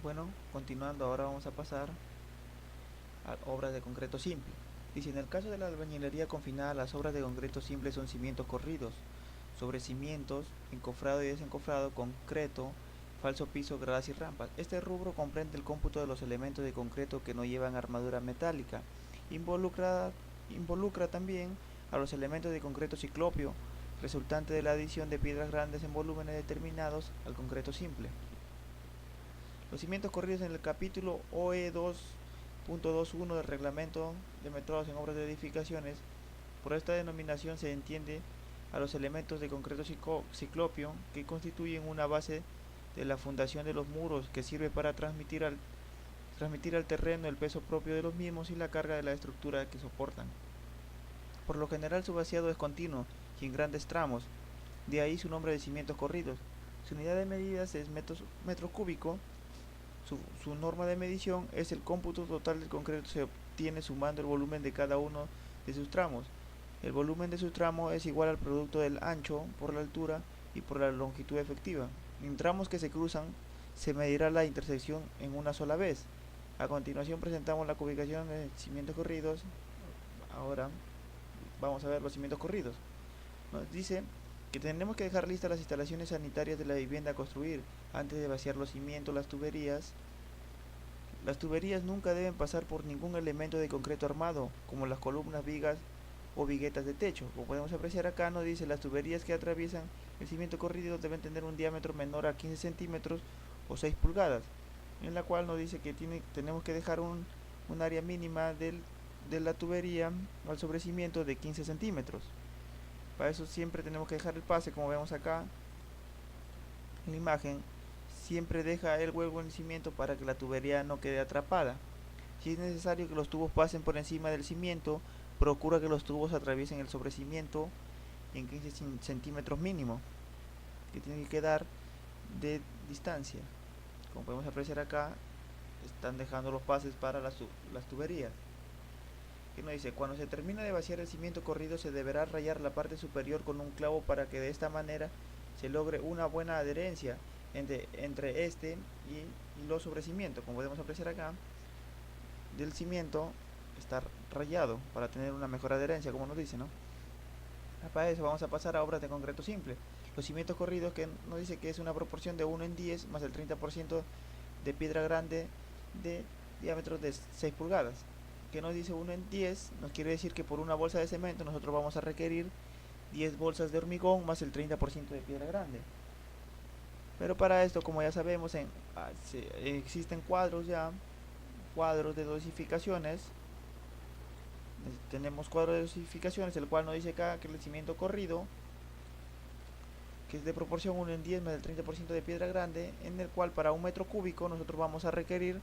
Bueno, continuando, ahora vamos a pasar a obras de concreto simple. Dice, en el caso de la albañilería confinada, las obras de concreto simple son cimientos corridos, sobre cimientos, encofrado y desencofrado, concreto, falso piso, gradas y rampas. Este rubro comprende el cómputo de los elementos de concreto que no llevan armadura metálica. Involucra, involucra también a los elementos de concreto ciclopio, resultante de la adición de piedras grandes en volúmenes determinados al concreto simple. Los cimientos corridos en el capítulo OE 2.21 del reglamento de metrados en obras de edificaciones. Por esta denominación se entiende a los elementos de concreto ciclopio que constituyen una base de la fundación de los muros que sirve para transmitir al terreno el peso propio de los mismos y la carga de la estructura que soportan. Por lo general su vaciado es continuo y en grandes tramos, de ahí su nombre de cimientos corridos. Su unidad de medidas es metro cúbico. Su norma de medición es el cómputo total del concreto se obtiene sumando el volumen de cada uno de sus tramos. El volumen de su tramo es igual al producto del ancho por la altura y por la longitud efectiva. En tramos que se cruzan se medirá la intersección en una sola vez. A continuación presentamos la cubicación de cimientos corridos. Ahora vamos a ver los cimientos corridos. Nos dice que tenemos que dejar listas las instalaciones sanitarias de la vivienda a construir antes de vaciar los cimientos, las tuberías. Las tuberías nunca deben pasar por ningún elemento de concreto armado, como las columnas, vigas o viguetas de techo. Como podemos apreciar acá, nos dice las tuberías que atraviesan el cimiento corrido deben tener un diámetro menor a 15 centímetros o 6 pulgadas, en la cual nos dice que tenemos que dejar un área mínima de la tubería al sobrecimiento de 15 centímetros. Para eso siempre tenemos que dejar el pase, como vemos acá en la imagen, siempre deja el hueco en el cimiento para que la tubería no quede atrapada. Si es necesario que los tubos pasen por encima del cimiento, procura que los tubos atraviesen el sobrecimiento en 15 centímetros mínimo, que tiene que quedar de distancia. Como podemos apreciar acá, están dejando los pases para las tuberías. Que nos dice, cuando se termina de vaciar el cimiento corrido se deberá rayar la parte superior con un clavo para que de esta manera se logre una buena adherencia entre este y los sobrecimientos. Como podemos apreciar acá, del cimiento está rayado para tener una mejor adherencia, como nos dice, ¿no? Para eso vamos a pasar a obras de concreto simple. Los cimientos corridos, que nos dice que es una proporción de 1 en 10 más el 30% de piedra grande de diámetro de 6 pulgadas. Que nos dice 1 en 10, nos quiere decir que por una bolsa de cemento nosotros vamos a requerir 10 bolsas de hormigón más el 30% de piedra grande. Pero para esto, como ya sabemos, existen cuadros de dosificaciones. Tenemos cuadro de dosificaciones, el cual nos dice acá que el cimiento corrido, que es de proporción 1 en 10 más el 30% de piedra grande, en el cual para un metro cúbico nosotros vamos a requerir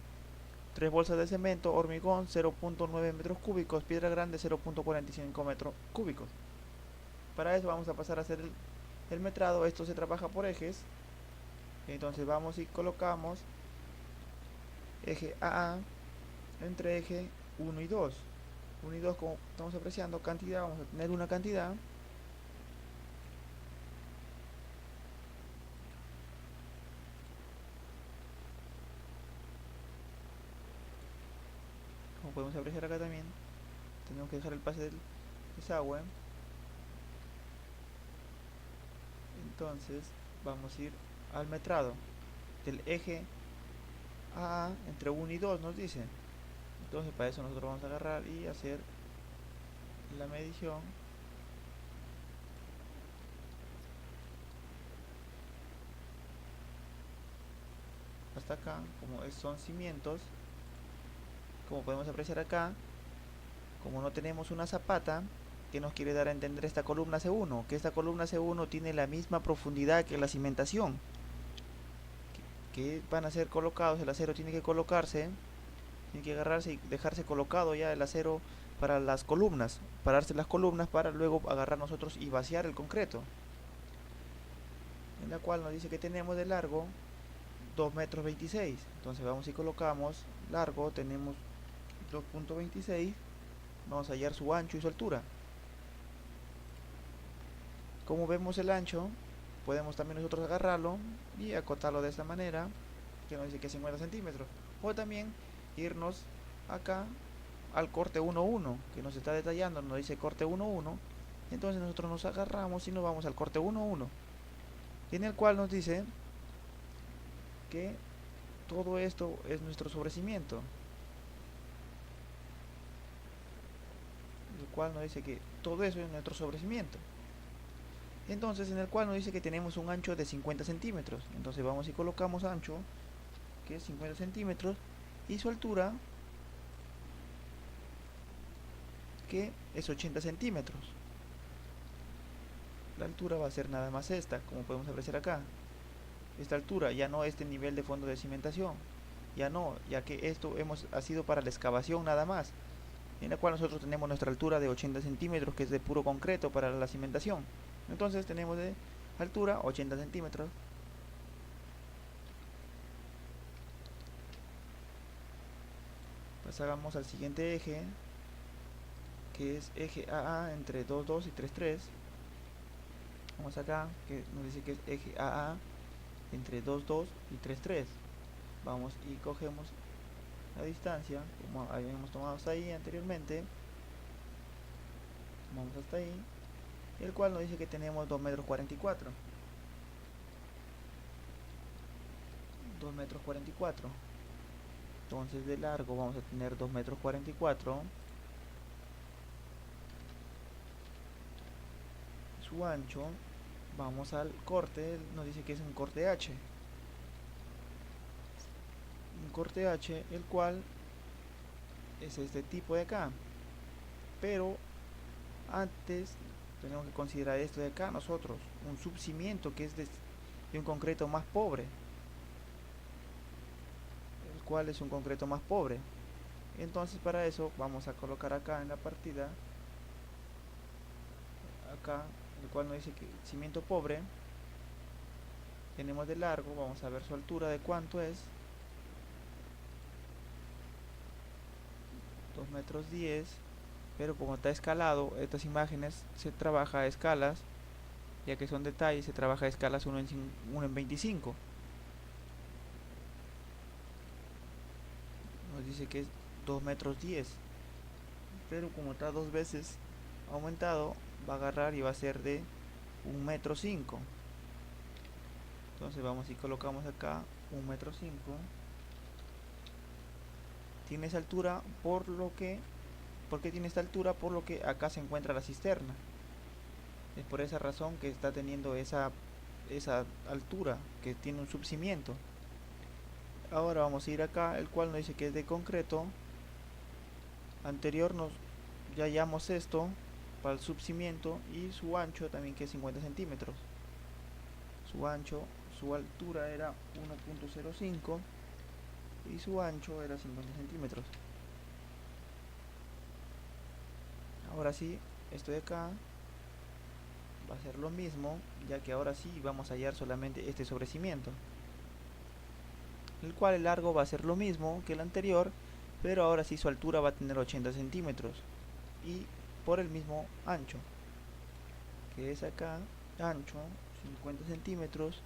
3 bolsas de cemento, hormigón 0.9 metros cúbicos, piedra grande 0.45 metros cúbicos. Para eso vamos a pasar a hacer el metrado. Esto se trabaja por ejes. Entonces vamos y colocamos eje AA entre eje 1 y 2. 1 y 2, como estamos apreciando, cantidad, vamos a tener una cantidad. Como podemos apreciar acá también, tenemos que dejar el pase del desagüe. Entonces vamos a ir al metrado del eje AA entre 1 y 2, nos dice. Entonces para eso nosotros vamos a agarrar y hacer la medición. Hasta acá, como son cimientos, como podemos apreciar acá, como no tenemos una zapata, que nos quiere dar a entender esta columna C1, que esta columna C1 tiene la misma profundidad que la cimentación, que van a ser colocados, el acero tiene que colocarse, tiene que agarrarse y dejarse colocado ya el acero para las columnas, pararse las columnas para luego agarrar nosotros y vaciar el concreto, en la cual nos dice que tenemos de largo 2 metros 26. Entonces vamos y colocamos largo, tenemos 2.26, vamos a hallar su ancho y su altura. Como vemos el ancho, podemos también nosotros agarrarlo y acotarlo de esta manera. que nos dice que es 50 centímetros. O también irnos acá al corte 1.1 que nos está detallando, nos dice corte 1.1. Entonces nosotros nos agarramos y nos vamos al corte 1.1, en el cual nos dice que todo esto es nuestro sobrecimiento, el cual nos dice que todo eso es nuestro sobrecimiento. Entonces en el cual nos dice que tenemos un ancho de 50 centímetros. Entonces vamos y colocamos ancho, que es 50 centímetros, y su altura, que es 80 centímetros. La altura va a ser nada más esta, como podemos apreciar acá. Esta altura, ya no este nivel de fondo de cimentación, ya no, ya que esto ha sido para la excavación nada más, en la cual nosotros tenemos nuestra altura de 80 centímetros, que es de puro concreto para la cimentación. Entonces tenemos de altura 80 centímetros. Pasamos al siguiente eje, que es eje AA entre 2,2 y 3,3. Vamos acá, que nos dice que es eje AA entre 2,2 y 3,3. Vamos y cogemos la distancia, como habíamos tomado hasta ahí anteriormente. Vamos hasta ahí, el cual nos dice que tenemos 2,44 metros. 2,44 metros. Entonces de largo vamos a tener 2,44 metros. Su ancho, vamos al corte, nos dice que es un corte H. Un corte H, el cual es este tipo de acá. Pero antes tenemos que considerar esto de acá nosotros, un subcimiento que es de un concreto más pobre, el cual es un concreto más pobre. Entonces para eso vamos a colocar acá en la partida, acá, el cual nos dice que cimiento pobre, tenemos de largo, vamos a ver su altura de cuánto es, 2,10 metros, pero como está escalado, estas imágenes se trabaja a escalas, ya que son detalles, se trabaja a escalas 1 en 25. Nos dice que es 2,10 metros, pero como está dos veces aumentado, va a agarrar y va a ser de 1,5 metros. Entonces vamos y colocamos acá 1,5 metros. Tiene esa altura por lo que, ¿por qué tiene esta altura? Por lo que acá se encuentra la cisterna. Es por esa razón que está teniendo esa altura, que tiene un subcimiento. Ahora vamos a ir acá, el cual nos dice que es de concreto. Anterior ya hallamos esto para el subcimiento, y su ancho también, que es 50 centímetros. Su ancho, su altura era 1,05 y su ancho era 50 centímetros. Ahora sí, esto de acá va a ser lo mismo, ya que ahora sí vamos a hallar solamente este sobrecimiento, el cual el largo va a ser lo mismo que el anterior, pero ahora sí su altura va a tener 80 centímetros y por el mismo ancho, que es acá, ancho 50 centímetros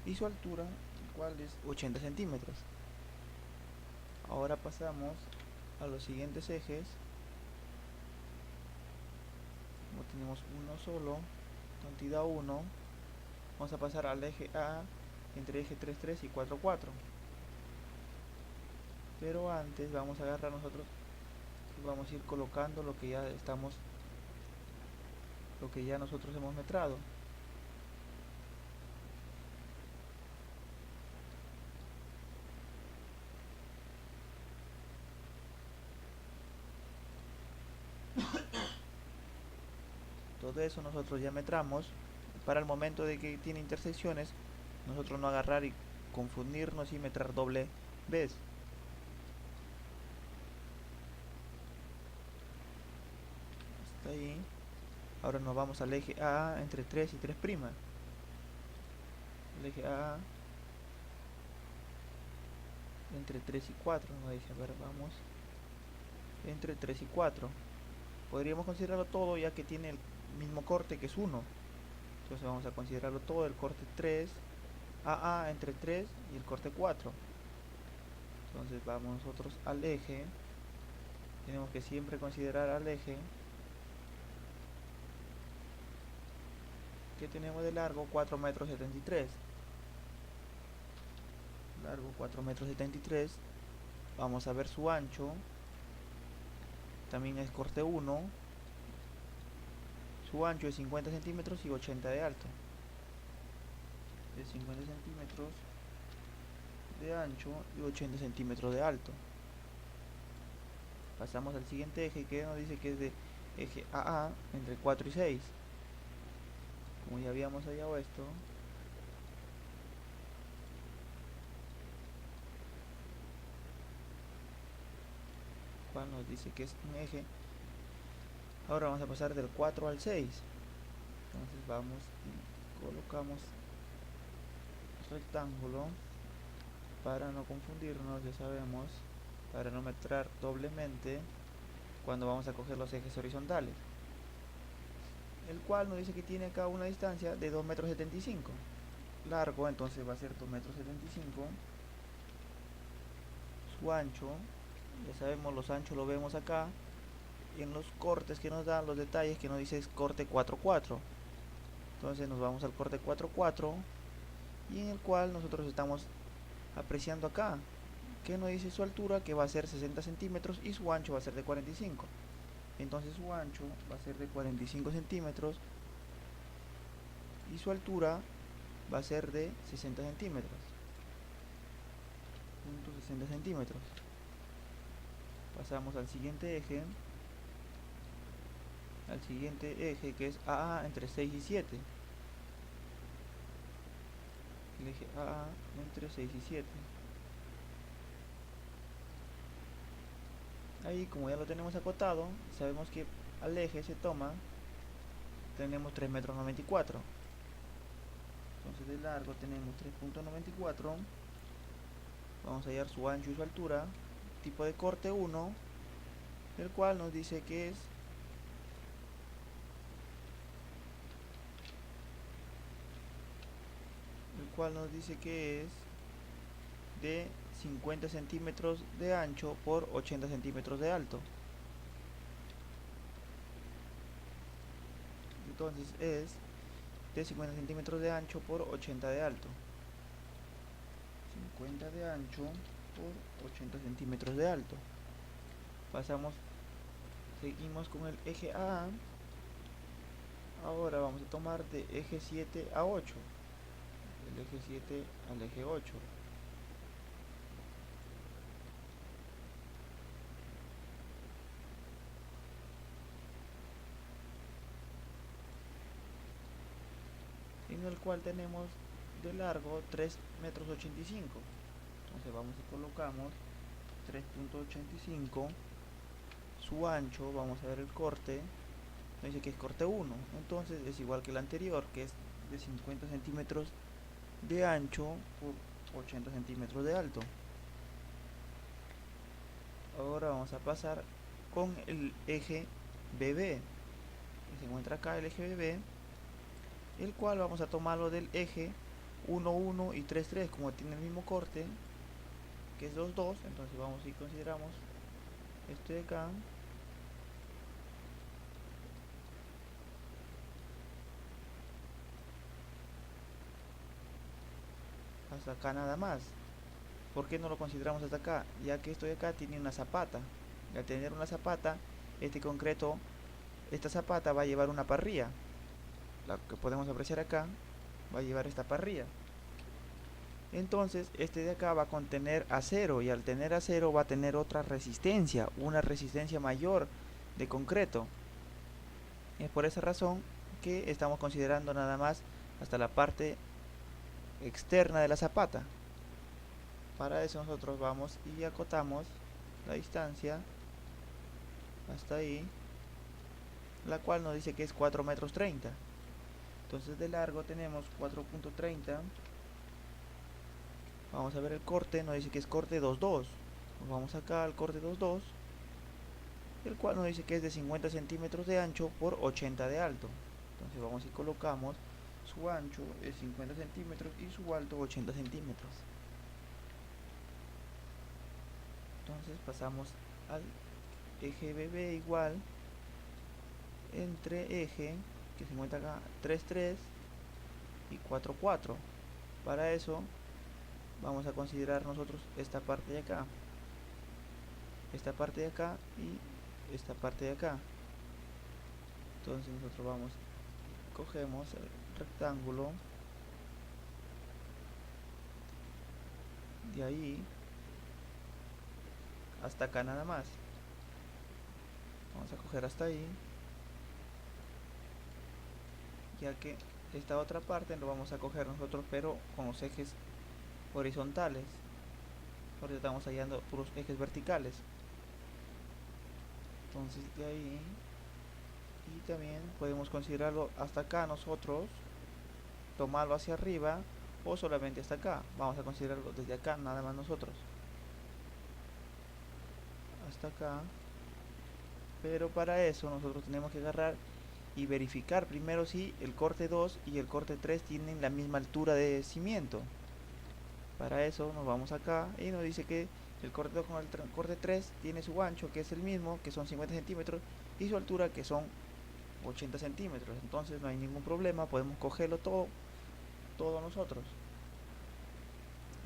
y su altura, el cual es 80 centímetros. Ahora pasamos a los siguientes ejes. Como tenemos uno solo, cantidad 1, vamos a pasar al eje A entre eje 3,3 y 4,4. Pero antes vamos a agarrar nosotros y vamos a ir colocando lo que ya nosotros hemos metrado. Todo eso nosotros ya metramos para el momento de que tiene intersecciones, nosotros no agarrar y confundirnos y metrar doble vez. Hasta ahí. Ahora nos vamos al eje A entre 3 y 3'. El eje A entre 3 y 4. Nos dice, a ver, vamos. Entre 3 y 4. Podríamos considerarlo todo, ya que tiene el mismo corte, que es 1. Entonces vamos a considerarlo todo, el corte 3, AA entre 3 y el corte 4. Entonces vamos nosotros al eje. Tenemos que siempre considerar al eje que tenemos de largo 4 metros 73. Largo 4 metros 73. Vamos a ver su ancho. También es corte 1. Su ancho es 50 centímetros y 80 de alto. Es 50 centímetros de ancho y 80 centímetros de alto. Pasamos al siguiente eje que nos dice que es de eje AA entre 4 y 6. Como ya habíamos hallado esto, cual nos dice que es un eje. Ahora vamos a pasar del 4 al 6. Entonces vamos y colocamos rectángulo para no confundirnos, ya sabemos, para no mezclar doblemente cuando vamos a coger los ejes horizontales, el cual nos dice que tiene acá una distancia de 2 metros 75. Largo, entonces va a ser 2 metros 75. Su ancho, ya sabemos, los anchos lo vemos acá, y en los cortes que nos dan, los detalles que nos dice es corte 4-4. Entonces nos vamos al corte 4-4, y en el cual nosotros estamos apreciando acá que nos dice su altura, que va a ser 60 centímetros, y su ancho va a ser de 45. Entonces su ancho va a ser de 45 centímetros y su altura va a ser de 60 centímetros. 60 centímetros. Pasamos al siguiente eje. Al siguiente eje, que es AA entre 6 y 7. El eje AA entre 6 y 7. Ahí, como ya lo tenemos acotado, sabemos que al eje se toma, tenemos 3 metros 94. Entonces de largo tenemos 3.94. Vamos a hallar su ancho y su altura. Tipo de corte 1, el cual nos dice que es de 50 centímetros de ancho por 80 centímetros de alto. Entonces es de 50 centímetros de ancho por 80 de alto. 50 de ancho por 80 centímetros de alto. Seguimos con el eje A. Ahora vamos a tomar de eje 7 a 8. El eje 7 al eje 8. En el cual tenemos de largo 3 metros 85. Entonces vamos y colocamos 3.85. Su ancho, vamos a ver el corte, nos dice que es corte 1, entonces es igual que el anterior, que es de 50 centímetros de ancho por 80 centímetros de alto. Ahora vamos a pasar con el eje BB, que se encuentra acá el eje BB, el cual vamos a tomarlo del eje 1,1 y 3,3, como tiene el mismo corte, que es 2,2, entonces vamos y consideramos este de acá, hasta acá nada más. ¿Por qué no lo consideramos hasta acá? Ya que esto de acá tiene una zapata. Y al tener una zapata, esta zapata va a llevar una parrilla. La que podemos apreciar acá, va a llevar esta parrilla. Entonces, este de acá va a contener acero, y al tener acero va a tener otra resistencia, una resistencia mayor de concreto. Es por esa razón que estamos considerando nada más hasta la parte externa de la zapata. Para eso nosotros vamos y acotamos la distancia hasta ahí, la cual nos dice que es 4 metros 30. Entonces de largo tenemos 4.30. Vamos a ver el corte, nos dice que es corte 2,2. Nos vamos acá al corte 2,2, el cual nos dice que es de 50 centímetros de ancho por 80 de alto. Entonces vamos y colocamos su ancho es 50 centímetros y su alto 80 centímetros. Entonces pasamos al eje BB igual entre eje que se encuentra acá 3, 3 y 4, 4. Para eso vamos a considerar nosotros esta parte de acá, esta parte de acá y esta parte de acá. Entonces nosotros vamos, cogemos el rectángulo de ahí hasta acá nada más. Vamos a coger hasta ahí, ya que esta otra parte lo vamos a coger nosotros pero con los ejes horizontales, porque estamos hallando puros ejes verticales. Entonces de ahí, y también podemos considerarlo hasta acá nosotros, tomarlo hacia arriba o solamente hasta acá. Vamos a considerarlo desde acá nada más nosotros, hasta acá. Pero para eso nosotros tenemos que agarrar y verificar primero si el corte 2 y el corte 3 tienen la misma altura de cimiento. Para eso nos vamos acá y nos dice que el corte 2 con el corte 3 tiene su ancho, que es el mismo, que son 50 centímetros, y su altura, que son 80 centímetros. Entonces no hay ningún problema, podemos cogerlo todo nosotros.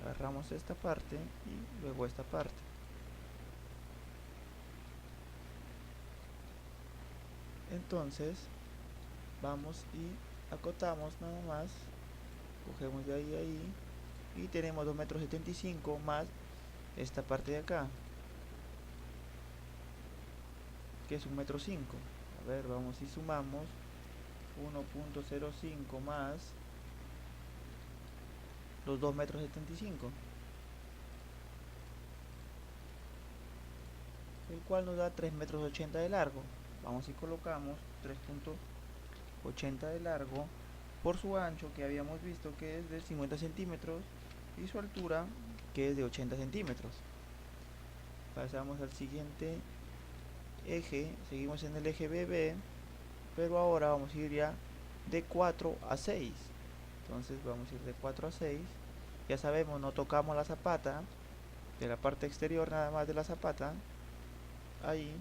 Agarramos esta parte y luego esta parte. Entonces vamos y acotamos nada más, cogemos de ahí a ahí y tenemos 2,75 m más esta parte de acá, que es 1,5 m. A ver, vamos y sumamos 1,05 más los 2,75 m, el cual nos da 3,80 m de largo. Vamos y colocamos 3,80 de largo por su ancho, que habíamos visto que es de 50 centímetros, y su altura, que es de 80 centímetros. Pasamos al siguiente eje, seguimos en el eje BB, pero ahora vamos a ir ya de 4 a 6. Entonces vamos a ir de 4 a 6. Ya sabemos, no tocamos la zapata de la parte exterior, nada más de la zapata ahí,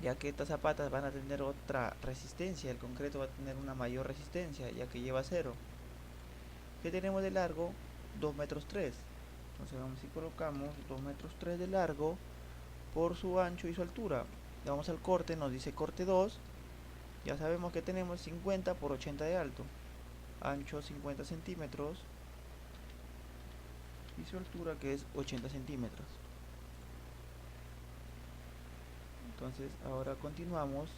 ya que estas zapatas van a tener otra resistencia. El concreto va a tener una mayor resistencia, ya que lleva 0. Que tenemos de largo 2,3 metros. Entonces vamos y colocamos 2,3 metros de largo por su ancho y su altura. Le vamos al corte, nos dice corte 2. Ya sabemos que tenemos 50 por 80 de alto, ancho 50 centímetros y su altura, que es 80 centímetros. Entonces ahora continuamos,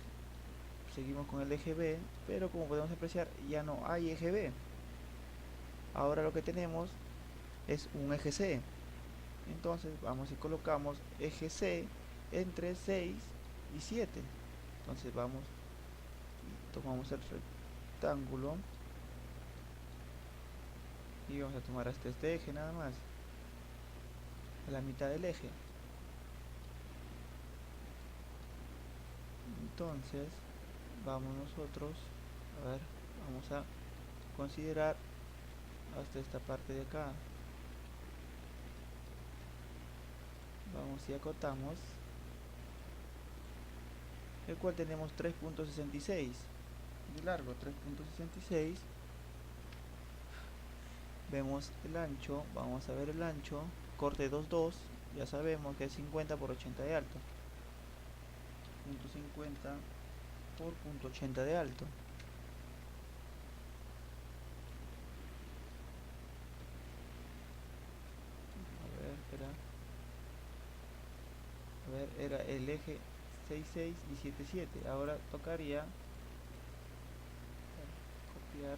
seguimos con el eje B, pero como podemos apreciar ya no hay eje B. Ahora lo que tenemos es un eje C. Entonces vamos y colocamos eje C entre 6 y 7. Entonces vamos y tomamos el rectángulo y vamos a tomar hasta este eje nada más, a la mitad del eje. Entonces vamos nosotros, a ver, vamos a considerar hasta esta parte de acá. Vamos y acotamos, el cual tenemos 3,66 de largo, 3,66. Vemos el ancho, vamos a ver el ancho, corte 2,2, ya sabemos que es 50 por 80 de alto, 0,50 por 0,80 de alto. A ver, era el eje 6,6 y 7,7. Ahora tocaría copiar.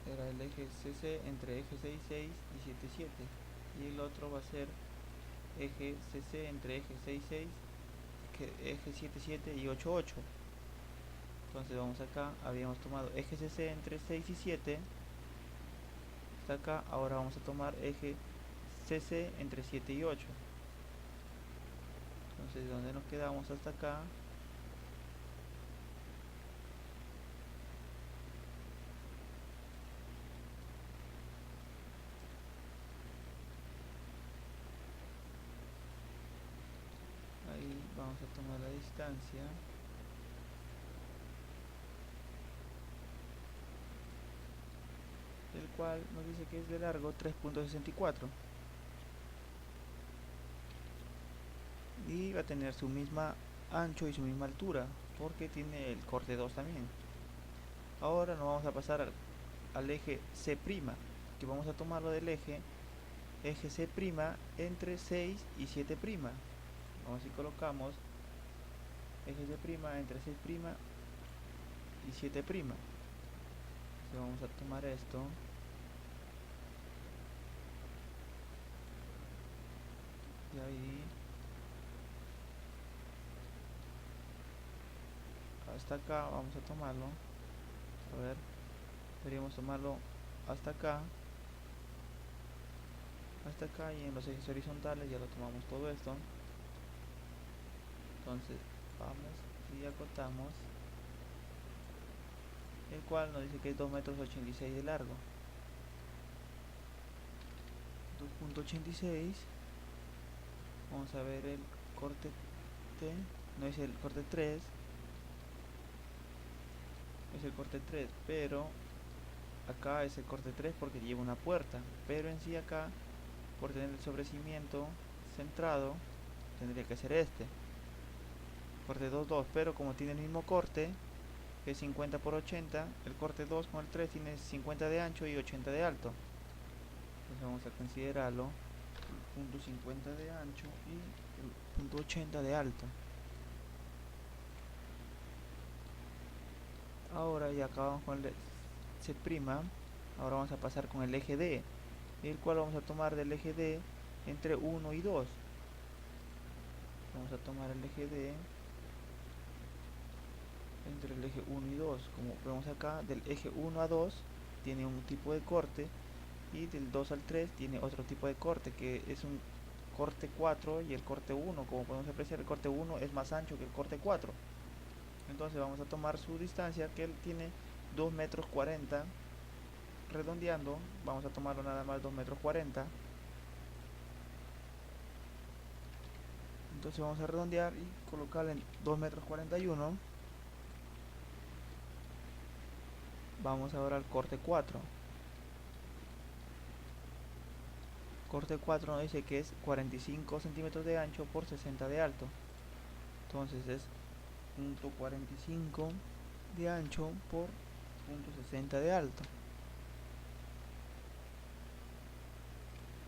Era el eje CC entre eje 6,6 y 7,7. Y el otro va a ser eje CC entre eje 6,6, eje 7,7 y 8,8. Entonces vamos acá, habíamos tomado eje CC entre 6 y 7, está acá. Ahora vamos a tomar eje CC entre 7 y 8. Entonces, de donde nos quedamos hasta acá, ahí vamos a tomar la distancia, el cual nos dice que es de largo 3.64 y va a tener su misma ancho y su misma altura, porque tiene el corte 2 también. Ahora nos vamos a pasar al eje C', que vamos a tomarlo del eje C' entre 6 y 7'. Vamos y colocamos eje C' entre 6' y 7'. Entonces vamos a tomar esto y ahí hasta acá vamos a tomarlo. A ver, deberíamos tomarlo hasta acá, y en los ejes horizontales ya lo tomamos todo esto. Entonces vamos y acotamos, el cual nos dice que es 2,86 metros de largo. 2.86. Vamos a ver el corte T, no es el corte 3, es el corte 3, pero acá es el corte 3 porque lleva una puerta, pero en sí acá, por tener el sobrecimiento centrado, tendría que ser este corte 2,2, pero como tiene el mismo corte, que es 50 por 80, el corte 2 con el 3 tiene 50 de ancho y 80 de alto. Entonces vamos a considerarlo el punto 50 de ancho y el punto 80 de alto. Ahora ya acabamos con el C', ahora vamos a pasar con el eje D, el cual vamos a tomar del eje D entre 1 y 2. Vamos a tomar el eje D entre el eje 1 y 2. Como vemos acá, del eje 1 a 2 tiene un tipo de corte y del 2 al 3 tiene otro tipo de corte, que es un corte 4 y el corte 1. Como podemos apreciar, el corte 1 es más ancho que el corte 4. Entonces vamos a tomar su distancia, que él tiene 2,40 metros. Redondeando, vamos a tomarlo nada más 2,40 metros. Entonces vamos a redondear y colocarle en 2,41 metros. Vamos ahora al corte 4. Corte 4 nos dice que es 45 centímetros de ancho por 60 de alto. Entonces es punto 45 de ancho por punto 60 de alto.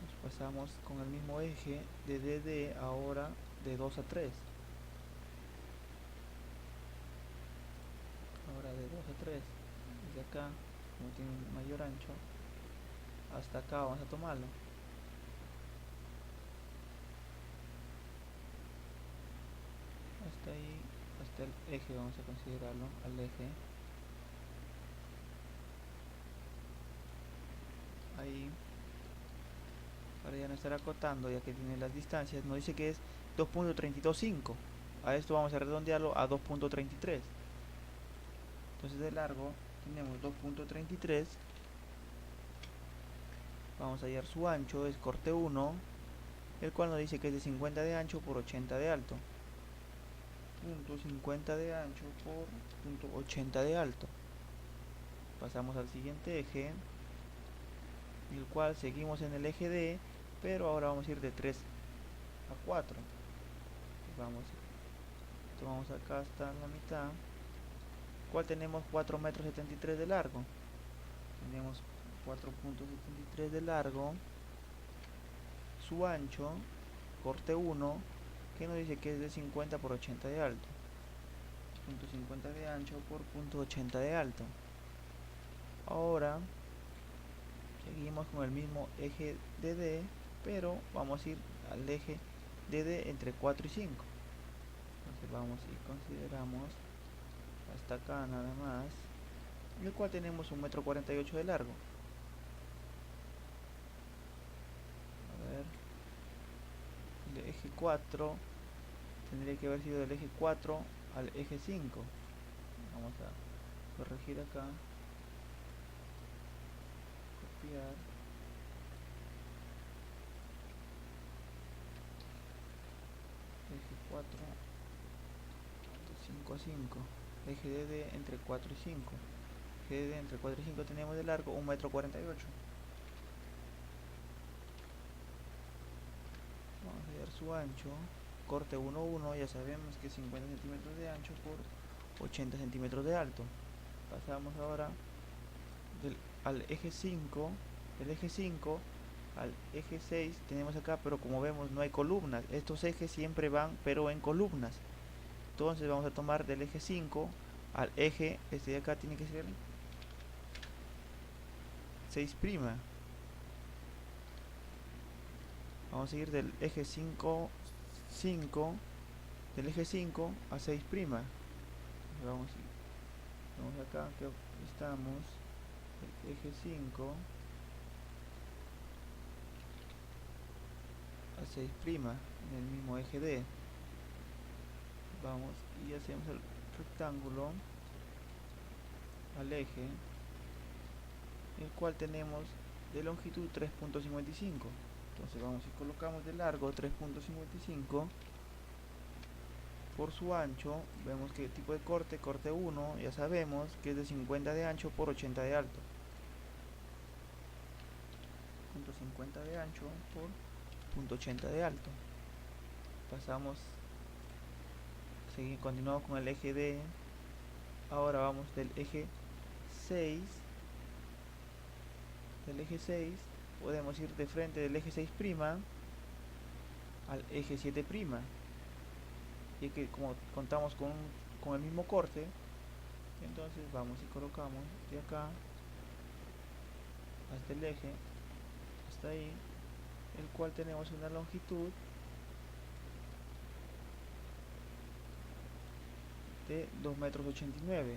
Nos pasamos con el mismo eje de DD ahora de 2 a 3. Ahora de 2 a 3. Desde acá, como tiene un mayor ancho, hasta acá vamos a tomarlo. Hasta ahí, hasta el eje vamos a considerarlo, al eje. Ahí, para ya no estar acotando, ya que tiene las distancias, nos dice que es 2.325. A esto vamos a redondearlo a 2.33. Entonces de largo tenemos 2.33. Vamos a hallar su ancho, es corte 1, el cual nos dice que es de 50 de ancho por 80 de alto. Punto 50 de ancho por punto 80 de alto. Pasamos al siguiente eje, el cual seguimos en el eje D, pero ahora vamos a ir de 3 a 4. Tomamos acá hasta la mitad, cual tenemos 4,73 metros de largo. Tenemos 4.73 de largo. Su ancho, corte 1, que nos dice que es de 50 por 80 de alto. Punto 50 de ancho por punto 80 de alto. Ahora seguimos con el mismo eje de D, pero vamos a ir al eje de D entre 4 y 5. Entonces vamos y consideramos hasta acá nada más, el cual tenemos 1,48 metros de largo. A ver, el eje 4 tendría que haber sido del eje 4 al eje 5. Vamos a corregir acá, copiar, eje 4 de 5 a 5, eje DD entre 4 y 5, eje DD entre 4 y 5 tenemos de largo 1,48 m. Vamos a hallar su ancho, corte 1,1, ya sabemos que es 50 centímetros de ancho por 80 centímetros de alto. Pasamos ahora al eje 5, del eje 5 al eje 6 tenemos acá, pero como vemos no hay columnas. Estos ejes siempre van pero en columnas. Entonces vamos a tomar del eje 5 al eje, este de acá tiene que ser 6'. Vamos a ir del eje 5, del eje 5 a 6'. Vamos acá que estamos, el eje 5 a 6', en el mismo eje D. Vamos y hacemos el rectángulo al eje, el cual tenemos de longitud 3,55. Entonces vamos y colocamos de largo 3,55 por su ancho. Vemos que tipo de corte, corte 1, ya sabemos que es de 50 de ancho por 80 de alto. 0,50 de ancho por 0,80 de alto. Pasamos, continuamos con el eje D. Ahora vamos del eje 6. Del eje 6 podemos ir de frente del eje 6' al eje 7'. Y que como contamos con el mismo corte, entonces vamos y colocamos de acá hasta el eje, hasta ahí, el cual tenemos una longitud de 2,89 m,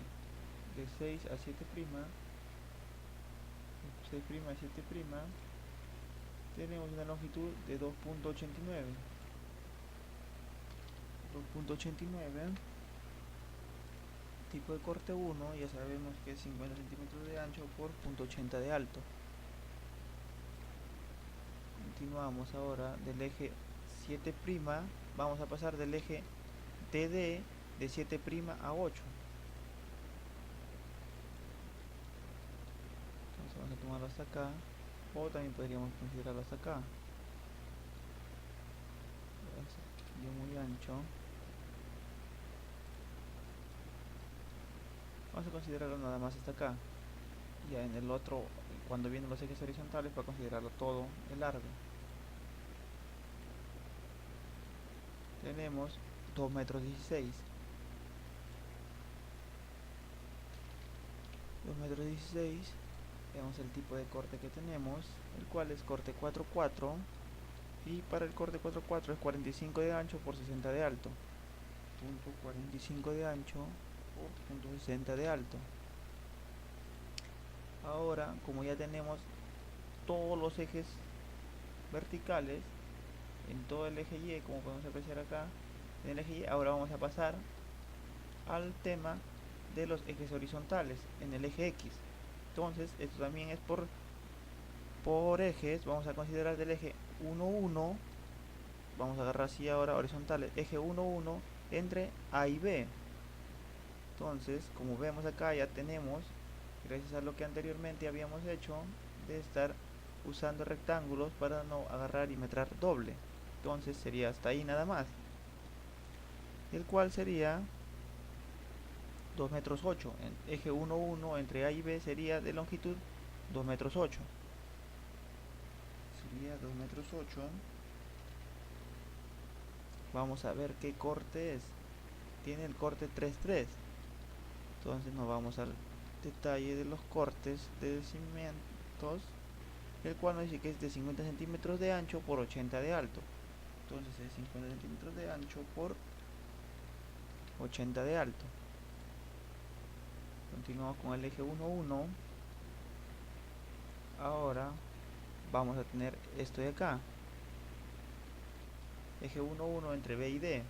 de 6 a 7', de 6' a 7', tenemos una longitud de 2,89. Tipo de corte 1, ya sabemos que es 50 centímetros de ancho por 0,80 de alto. Continuamos ahora del eje 7', vamos a pasar del eje DD de 7' a 8. Entonces vamos a tomarlo hasta acá, o también podríamos considerarlo hasta acá. Es muy ancho. Vamos a considerarlo nada más hasta acá. Ya en el otro, cuando vienen los ejes horizontales, para considerarlo todo el largo. Tenemos 2,16 m. 2,16 m. Vemos el tipo de corte que tenemos, el cual es corte 4,4, y para el corte 4,4 es 45 de ancho por 60 de alto. Punto 45 de ancho por punto 60 de alto. Ahora, como ya tenemos todos los ejes verticales en todo el eje Y, como podemos apreciar acá en el eje Y, ahora vamos a pasar al tema de los ejes horizontales en el eje X. Entonces esto también es por ejes. Vamos a considerar del eje 1,1, vamos a agarrar así ahora horizontales, eje 1,1 entre A y B. Entonces, como vemos acá, ya tenemos, gracias a lo que anteriormente habíamos hecho de estar usando rectángulos para no agarrar y metrar doble. Entonces sería hasta ahí nada más, el cual sería 2,8 m. En eje 1,1 entre A y B sería de longitud 2,8 m. Sería 2,8 m. Vamos a ver qué corte es. Tiene el corte 3,3. Entonces nos vamos al detalle de los cortes de cimientos, el cual nos dice que es de 50 centímetros de ancho por 80 de alto. Entonces es 50 centímetros de ancho por 80 de alto. Continuamos con el eje 1,1. Ahora vamos a tener esto de acá, eje 1,1 entre B y D.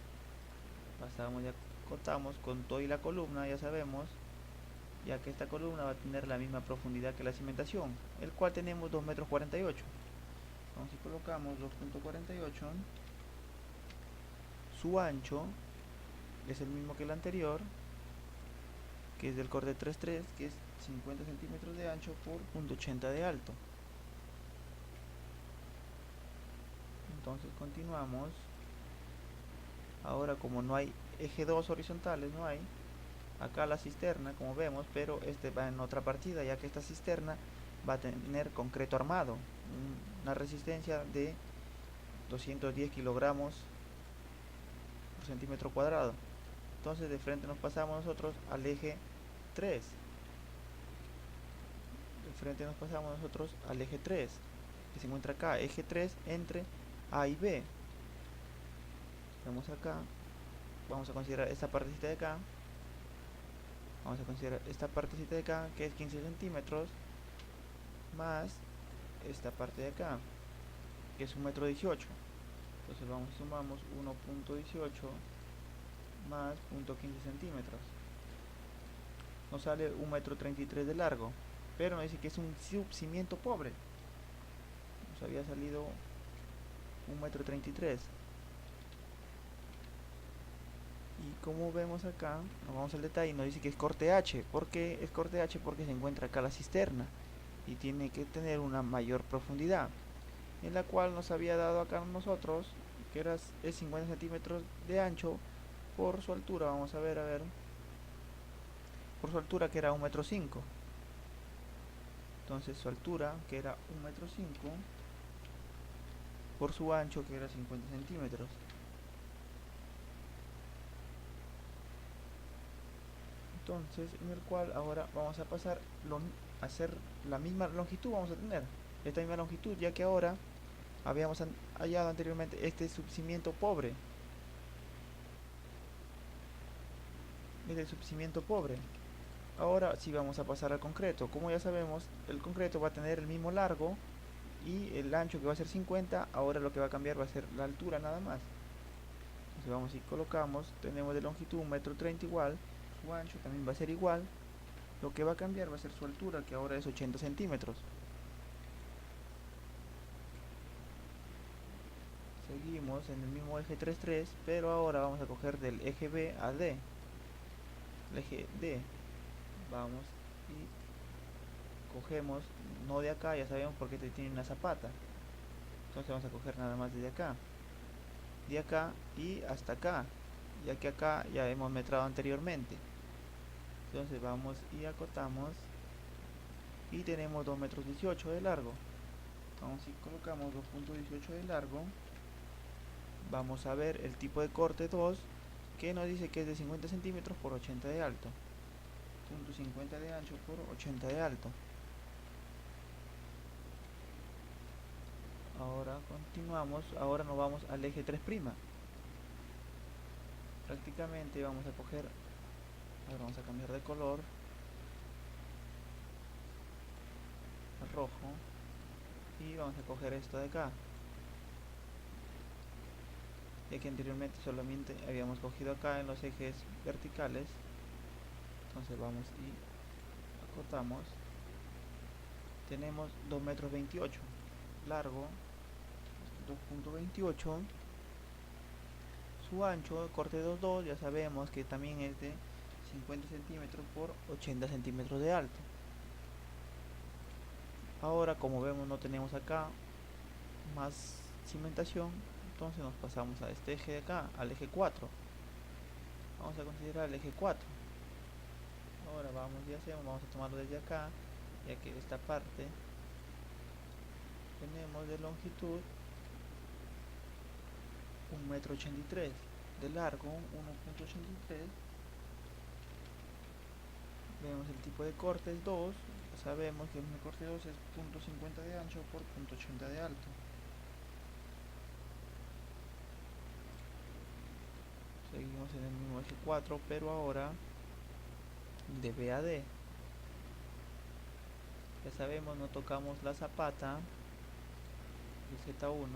pasamos y cortamos con todo y la columna, ya sabemos, ya que esta columna va a tener la misma profundidad que la cimentación, el cual tenemos 2,48 metros. Entonces colocamos 2,48, su ancho es el mismo que el anterior, que es del corte 3.3, que es 50 centímetros de ancho por 0,80 de alto. Entonces continuamos. Ahora, como no hay eje 2 horizontales, no hay acá la cisterna, como vemos, pero este va en otra partida, ya que esta cisterna va a tener concreto armado, una resistencia de 210 kilogramos por centímetro cuadrado. Entonces de frente nos pasamos nosotros al eje 3. De frente nos pasamos nosotros al eje 3, que se encuentra acá, eje 3 entre A y B. Vemos acá, vamos a considerar esta partecita de acá. Vamos a considerar esta partecita de acá, que es 15 centímetros, más esta parte de acá, que es 1,18 m. Entonces vamos y sumamos 1,18 más 0,15 centímetros. Nos sale 1,33 m de largo, pero nos dice que es un subcimiento pobre. Nos había salido 1,33 m. Y como vemos acá, nos vamos al detalle y nos dice que es corte H. ¿Por qué es corte H? Porque se encuentra acá la cisterna y tiene que tener una mayor profundidad, en la cual nos había dado acá nosotros que es 50 centímetros de ancho por su altura. Vamos a ver, por su altura, que era 1,5 m. Entonces su altura, que era 1,5 m, por su ancho, que era 50 centímetros. Entonces, en el cual ahora vamos a pasar a hacer la misma longitud, vamos a tener esta misma longitud, ya que ahora habíamos hallado anteriormente este subcimiento pobre. El subcimiento pobre. Ahora sí vamos a pasar al concreto. Como ya sabemos, el concreto va a tener el mismo largo y el ancho, que va a ser 50. Ahora lo que va a cambiar va a ser la altura nada más. Entonces vamos y colocamos, tenemos de longitud 1,30 m igual, su ancho también va a ser igual. Lo que va a cambiar va a ser su altura, que ahora es 80 centímetros. Seguimos en el mismo eje 3.3, pero ahora vamos a coger del eje B a D. El eje D, vamos y cogemos, no de acá, ya sabemos porque este tiene una zapata. Entonces vamos a coger nada más desde acá, de acá y hasta acá, ya que acá ya hemos metrado anteriormente. Entonces vamos y acotamos y tenemos 2,18 metros de largo. Vamos y colocamos 2,18 de largo. Vamos a ver el tipo de corte 2, que nos dice que es de 50 centímetros por 80 de alto. 0,50 de ancho por 80 de alto. Ahora continuamos, ahora nos vamos al eje 3'. Prácticamente vamos a coger, ahora vamos a cambiar de color a rojo y vamos a coger esto de acá, ya que anteriormente solamente habíamos cogido acá en los ejes verticales. Entonces vamos y acotamos. Tenemos 2,28 metros largo, 2,28. Su ancho, corte 2.2, ya sabemos que también es de 50 centímetros por 80 centímetros de alto. Ahora, como vemos, no tenemos acá más cimentación, entonces nos pasamos a este eje de acá, al eje 4. Vamos a considerar el eje 4. Ahora vamos a tomarlo desde acá, ya que esta parte tenemos de longitud 1,83 m, de largo 1,83 m. Vemos el tipo de corte es 2, ya sabemos que el corte 2 es 0,50 de ancho por 0,80 de alto. Seguimos en el mismo eje 4, pero ahora de B a D. Ya sabemos, no tocamos la zapata, el Z1.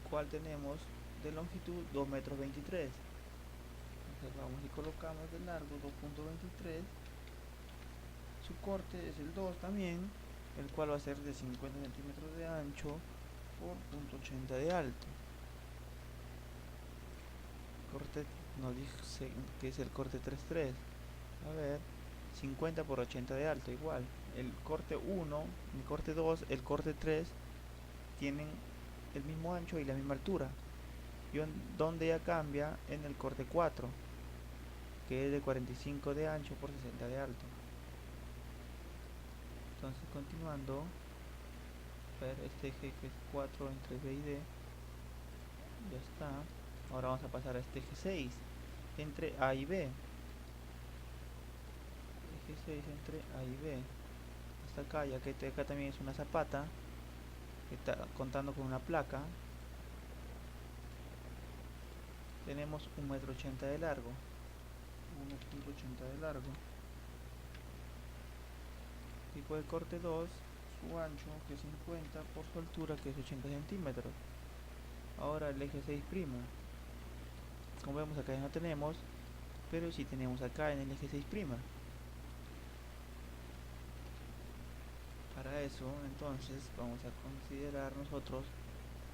cual tenemos de longitud 2 metros 23. Entonces vamos y colocamos de largo 2.23. Su corte es el 2 también, el cual va a ser de 50 centímetros de ancho por 0.80 de alto. Corte nos dice que es el corte 3.3. A ver, 50 por 80 de alto, igual. El corte 1, el corte 2, el corte 3 tienen el mismo ancho y la misma altura. Y donde ya cambia en el corte 4, que es de 45 de ancho por 60 de alto. Entonces continuando, a ver, este eje que es 4 entre B y D, ya está. Ahora vamos a pasar a este eje 6 entre A y B. Eje 6 entre A y B. Hasta acá, ya que acá también es una zapata, que está contando con una placa. Tenemos 1,80 m de largo. 1.80 de largo. Tipo de corte 2, su ancho que es 50 por su altura que es 80 centímetros. Ahora el eje 6'. Como vemos acá ya no tenemos, pero sí tenemos acá en el eje 6'. Para eso entonces vamos a considerar nosotros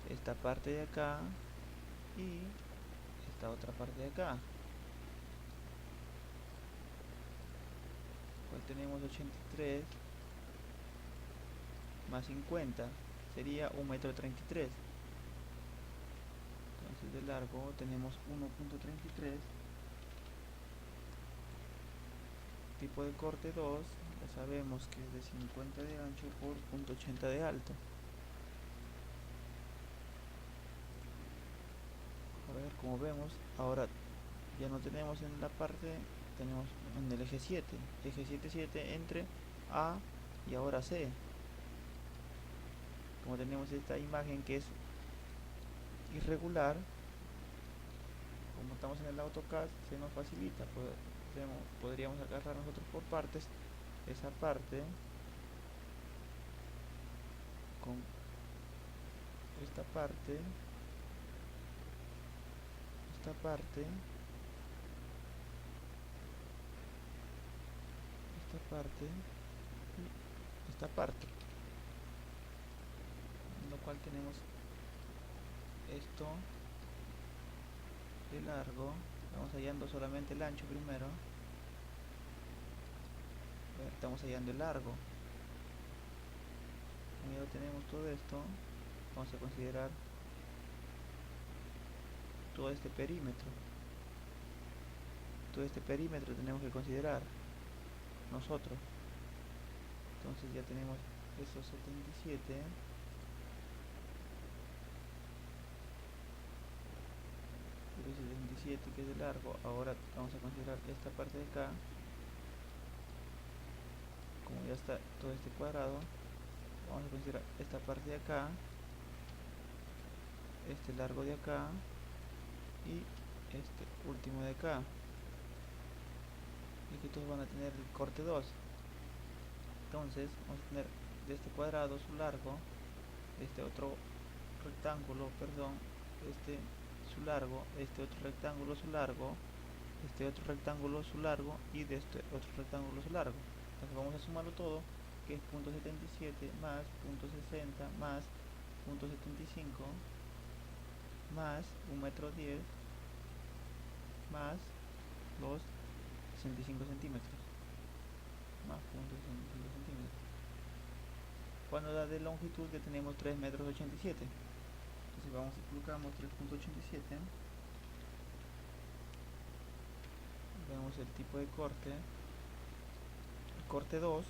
esta parte de acá y esta otra parte de acá. Pues tenemos 83 más 50 sería 1,33 m. Entonces de largo tenemos 1.33. Tipo de corte 2, ya sabemos que es de 50 de ancho por 0.80 de alto. A ver, como vemos, ahora ya no tenemos en la parte, tenemos en el eje 7, eje 7 entre A y ahora C. Como tenemos esta imagen que es irregular, como estamos en el AutoCAD, se nos facilita, podríamos agarrar nosotros por partes esa parte con esta parte, esta parte, esta parte y esta parte, en lo cual tenemos esto de largo. Vamos hallando solamente el ancho primero. Estamos hallando el largo. Como ya tenemos todo esto, vamos a considerar todo este perímetro. Todo este perímetro tenemos que considerar nosotros. Entonces ya tenemos esos 77. El 77 que es de largo. Ahora vamos a considerar esta parte de acá. Como ya está todo este cuadrado, vamos a considerar esta parte de acá, este largo de acá y este último de acá. Y que todos van a tener el corte 2. Entonces vamos a tener de este cuadrado su largo, de este otro rectángulo, perdón, este su largo, este otro rectángulo su largo, este otro rectángulo su largo y de este otro rectángulo su largo. Entonces vamos a sumarlo todo, que es 0.77 más 0.60 más 0.75 más 1,10 m más los 65 centímetros más 0.65 centímetros. Cuando da de longitud que tenemos 3,87 m. Entonces vamos y colocamos 3.87. Vemos el tipo de corte, el corte 2.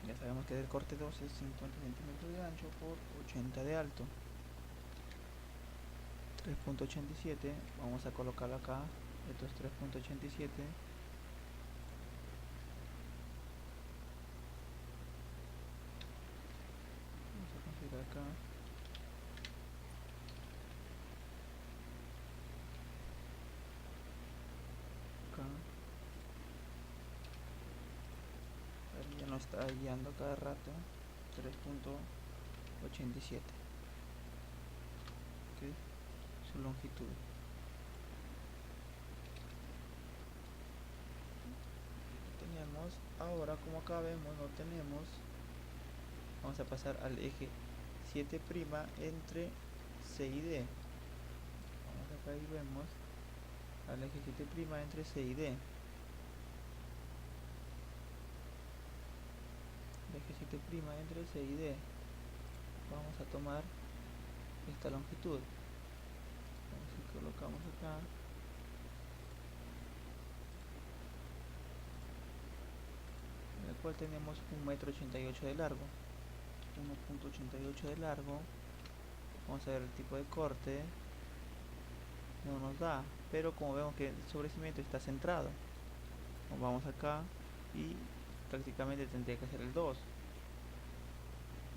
Ya sabemos que el corte 2 es 50 centímetros de ancho por 80 de alto. 3.87, vamos a colocarlo acá. Esto es 3.87. Vamos a considerar acá. Acá. Ya nos está guiando cada rato. 3.87. que su longitud. Tenemos, ahora como acá vemos, no tenemos, vamos a pasar al eje 7' entre C y D. Vamos acá y vemos al eje 7' entre C y D. El eje 7' entre C y D. Vamos a tomar esta longitud. Entonces colocamos acá. En el cual tenemos 1,88 m de largo. 1,88 de largo. Vamos a ver el tipo de corte. No nos da, pero como vemos que el sobrecimiento está centrado, nos vamos acá y prácticamente tendría que ser el 2,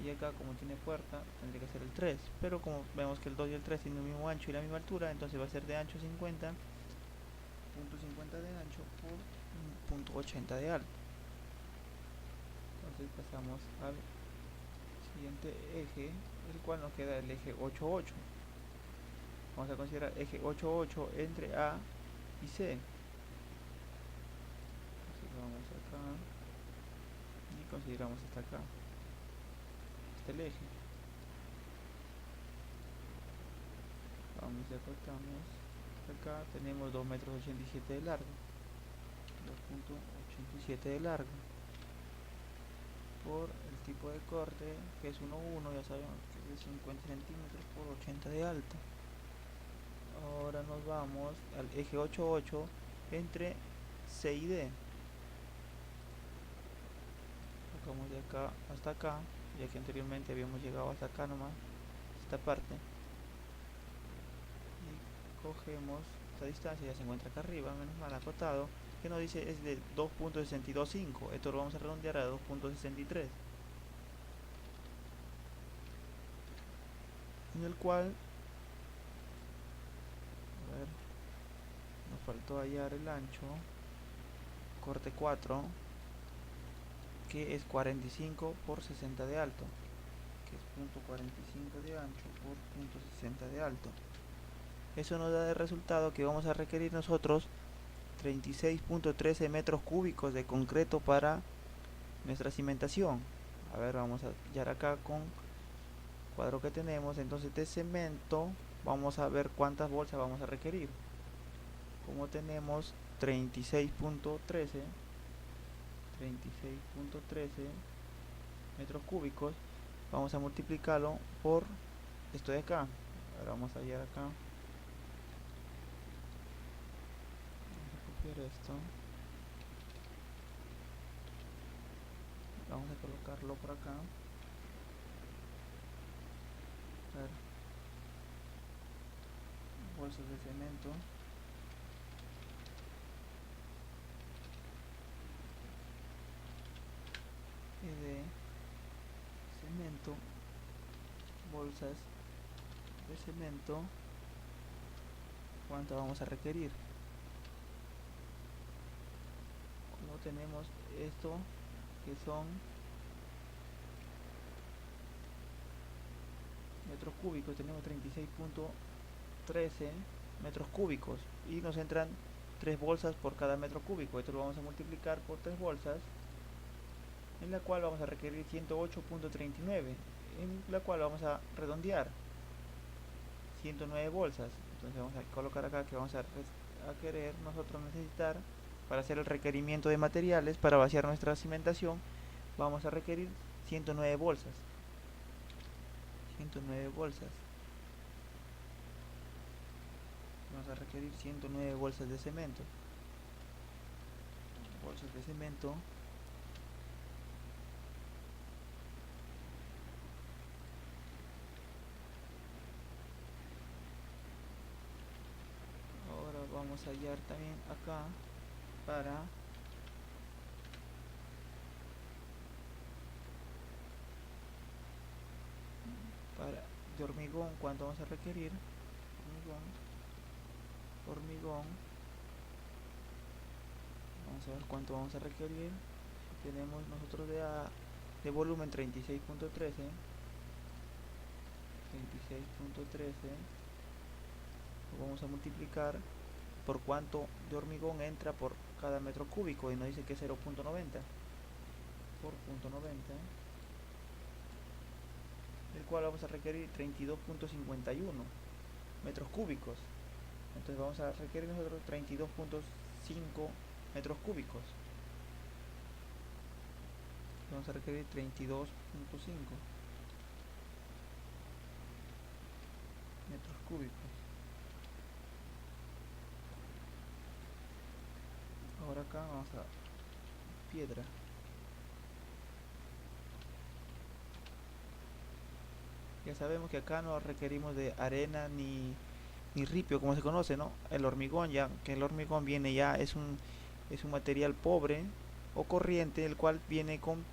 y acá como tiene puerta tendría que ser el 3, pero como vemos que el 2 y el 3 tienen el mismo ancho y la misma altura, entonces va a ser de ancho 50, punto 50 de ancho por punto 80 de alto. Entonces pasamos al siguiente eje, el cual nos queda el eje 8,8. Vamos a considerar eje 8,8 entre A y C. Entonces vamos acá y consideramos hasta acá. Este es el eje. Vamos y acortamos. Acá tenemos 2,87 m de largo. 2,87 de largo. Por el tipo de corte, que es 1,1, ya sabemos que es de 50 centímetros por 80 de alto. Ahora nos vamos al eje 8,8 entre C y D. Sacamos de acá hasta acá, ya que anteriormente habíamos llegado hasta acá nomás, esta parte. Y cogemos esta distancia, ya se encuentra acá arriba, menos mal acotado, que nos dice es de 2,625. Esto lo vamos a redondear a 2,63. En el cual, a ver, nos faltó hallar el ancho, corte 4, que es 45 por 60 de alto, que es punto 45 de ancho por punto 60 de alto. Eso nos da de resultado que vamos a requerir nosotros 36,13 metros cúbicos de concreto para nuestra cimentación. A ver, vamos a hallar acá con cuadro que tenemos. Entonces de cemento vamos a ver cuántas bolsas vamos a requerir. Como tenemos 36,13 metros cúbicos, vamos a multiplicarlo por esto de acá. Ahora vamos a hallar acá, vamos a copiar esto, vamos a colocarlo por acá. A ver, bolsas de cemento, y de cemento, bolsas de cemento, cuánto vamos a requerir. Como tenemos esto, que son metros cúbicos, tenemos 36,13 metros cúbicos y nos entran 3 bolsas por cada metro cúbico. Esto lo vamos a multiplicar por 3 bolsas, en la cual vamos a requerir 108,39, en la cual vamos a redondear 109 bolsas. Entonces vamos a colocar acá que vamos a querer nosotros necesitar para hacer el requerimiento de materiales para vaciar nuestra cimentación. Vamos a requerir 109 bolsas. 109 bolsas. Vamos a requerir 109 bolsas de cemento. Bolsas de cemento. Ahora vamos a hallar también acá para de hormigón, cuánto vamos a requerir. Hormigón, vamos a ver cuánto vamos a requerir. Tenemos nosotros de volumen 36,13 Lo vamos a multiplicar por cuánto de hormigón entra por cada metro cúbico y nos dice que es 0.90 por 0.90, el cual vamos a requerir 32.51 metros cúbicos. Entonces vamos a requerir nosotros 32.5 metros cúbicos. Vamos a requerir 32.5 metros cúbicos. Ahora acá vamos a piedra. Ya sabemos que acá no requerimos de arena ni ripio, como se conoce, ¿no? El hormigón, ya que el hormigón viene ya, es un material pobre o corriente, el cual viene con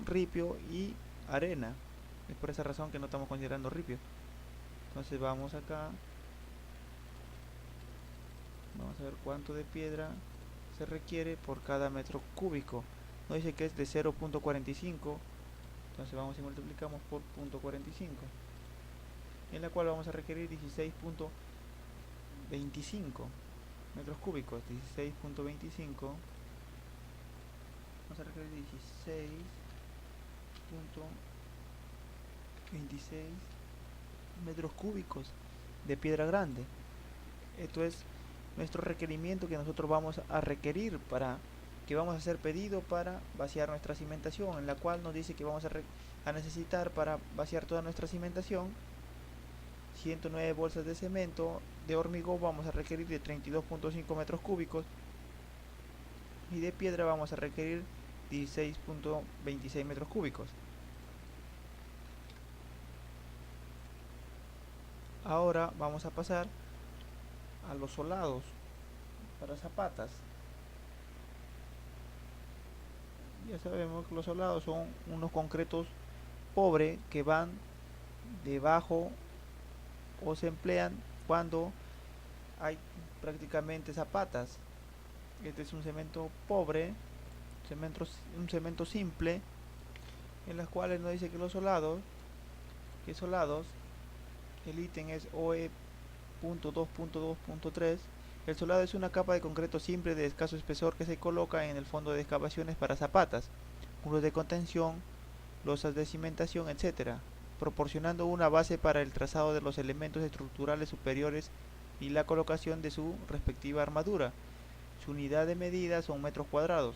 ripio y arena. Es por esa razón que no estamos considerando ripio. Entonces vamos acá, vamos a ver cuánto de piedra se requiere por cada metro cúbico. Nos dice que es de 0.45, entonces vamos y multiplicamos por 0.45, en la cual vamos a requerir 16.25 metros cúbicos. 16.25, vamos a requerir 16.26 metros cúbicos de piedra grande. Esto es nuestro requerimiento que nosotros vamos a requerir para que vamos a hacer pedido para vaciar nuestra cimentación, en la cual nos dice que vamos a necesitar para vaciar toda nuestra cimentación 109 bolsas de cemento. De hormigón vamos a requerir de 32.5 metros cúbicos y de piedra vamos a requerir 16.26 metros cúbicos. Ahora vamos a pasar a los solados para zapatas. Ya sabemos que los solados son unos concretos pobres que van debajo o se emplean cuando hay prácticamente zapatas. Este es un cemento pobre, un cemento simple, en las cuales nos dice que los solados, el ítem es OE.2.2.3. El solado es una capa de concreto simple de escaso espesor que se coloca en el fondo de excavaciones para zapatas, muros de contención, losas de cimentación, etc., proporcionando una base para el trazado de los elementos estructurales superiores y la colocación de su respectiva armadura. Su unidad de medida son metros cuadrados.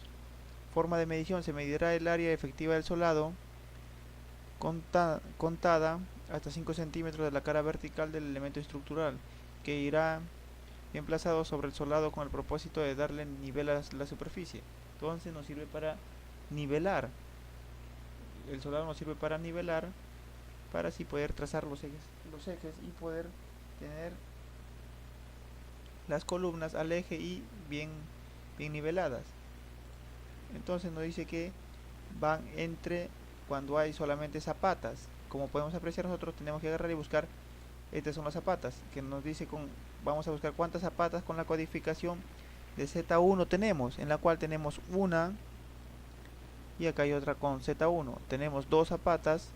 Forma de medición: se medirá el área efectiva del solado contada hasta 5 centímetros de la cara vertical del elemento estructural, que irá emplazado sobre el solado con el propósito de darle nivel a la superficie. Entonces nos sirve para nivelar. El solado nos sirve para nivelar, para así poder trazar los ejes y poder tener las columnas al eje y bien niveladas. Entonces nos dice que van entre cuando hay solamente zapatas. Como podemos apreciar, nosotros tenemos que agarrar y buscar. Estas son las zapatas que nos dice vamos a buscar cuántas zapatas con la codificación de Z1 tenemos, en la cual tenemos una y acá hay otra con Z1. Tenemos dos zapatas.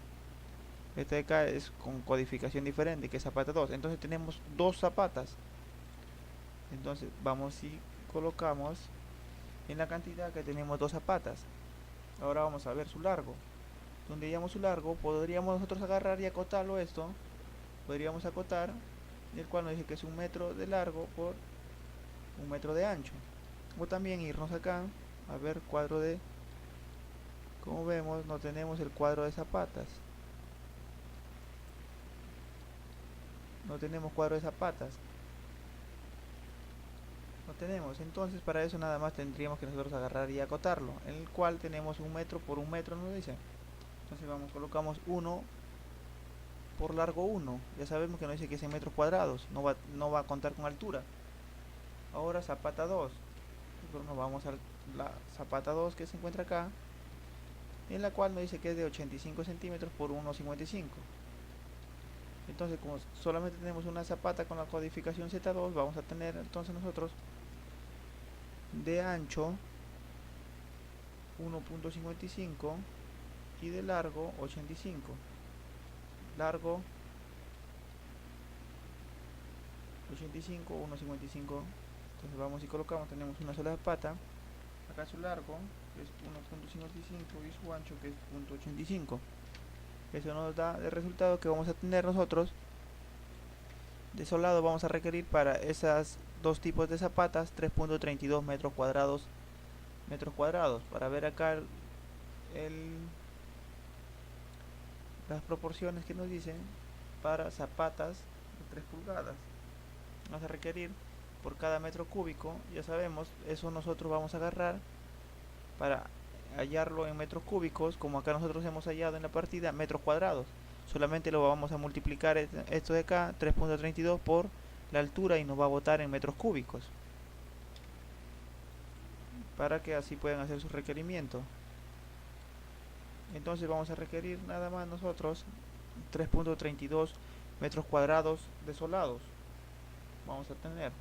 Esta de acá es con codificación diferente, que es zapata 2. Entonces tenemos dos zapatas. Entonces vamos y colocamos en la cantidad que tenemos dos zapatas. Ahora vamos a ver su largo. Donde hallamos su largo, podríamos nosotros agarrar y acotarlo esto. Podríamos acotar, el cual nos dice que es 1 metro de largo por 1 metro de ancho. O también irnos acá a ver cuadro de, como vemos, no tenemos el cuadro de zapatas. No tenemos cuadro de zapatas. No tenemos. Entonces para eso nada más tendríamos que nosotros agarrar y acotarlo. En el cual tenemos 1 metro por 1 metro, nos dice. Entonces vamos, colocamos 1 por largo 1. Ya sabemos que nos dice que es en metros cuadrados. No va a contar con altura. Ahora zapata 2. Nosotros nos vamos a la zapata 2 que se encuentra acá, en la cual nos dice que es de 85 centímetros por 1,55. Entonces, como solamente tenemos una zapata con la codificación Z2, vamos a tener entonces nosotros de ancho 1.55 y de largo 85. Largo 85, 1,55. Entonces vamos y colocamos, tenemos una sola pata, acá su largo, que es 1,55, y su ancho, que es 0,85. Eso nos da de resultado que vamos a tener nosotros. De solado vamos a requerir para esas dos tipos de zapatas 3,32 metros cuadrados. Para ver acá las proporciones que nos dicen para zapatas de 3 pulgadas. Vamos a requerir por cada metro cúbico, ya sabemos, eso nosotros vamos a agarrar para hallarlo en metros cúbicos, como acá nosotros hemos hallado en la partida, metros cuadrados. Solamente lo vamos a multiplicar esto de acá, 3,32 por la altura, y nos va a botar en metros cúbicos, para que así puedan hacer su requerimiento. Entonces vamos a requerir nada más nosotros 3,32 metros cuadrados desolados vamos a tener.